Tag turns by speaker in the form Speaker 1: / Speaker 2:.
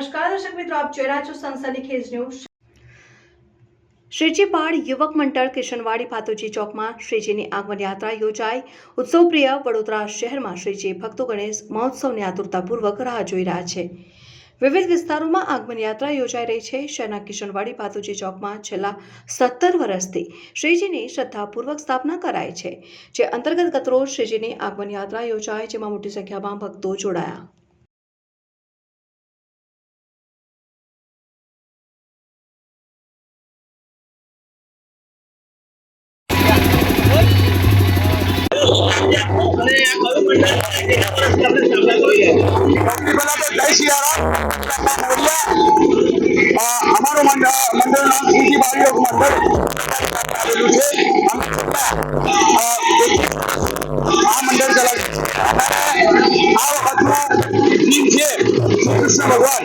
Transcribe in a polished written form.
Speaker 1: નમસ્કાર દર્શક મિત્રો, આપ જોઈ રહ્યા છો સનસનીખેજ ન્યૂઝ। શ્રીજી બાળ યુવક મંડળ કિશનવાડી ભાતોજી ચોકમાં શ્રીજીની આગમન યાત્રા યોજાઈ। ઉત્સવપ્રિય વડોદરા શહેરમાં શ્રીજી ભક્તો ગણેશ મહોત્સવની આતુરતાપૂર્વક રાહ જોઈ રહ્યા છે। વિવિધ વિસ્તારોમાં આગમન યાત્રા યોજાઈ રહી છે। શહેરના કિશનવાડી ભાતોજી ચોકમાં છેલ્લા 17 વર્ષથી શ્રીજીની શ્રદ્ધાપૂર્વક સ્થાપના કરાઈ છે, જે અંતર્ગત ગતરોજ શ્રીજીની આગમન યાત્રા યોજાઈ, જેમાં મોટી સંખ્યામાં ભક્તો જોડાયા।
Speaker 2: हमारो मंडल नाम श्रीजी बाल युवक मंडल आ मंडल चला आ वक्त थीम है कृष्ण भगवान।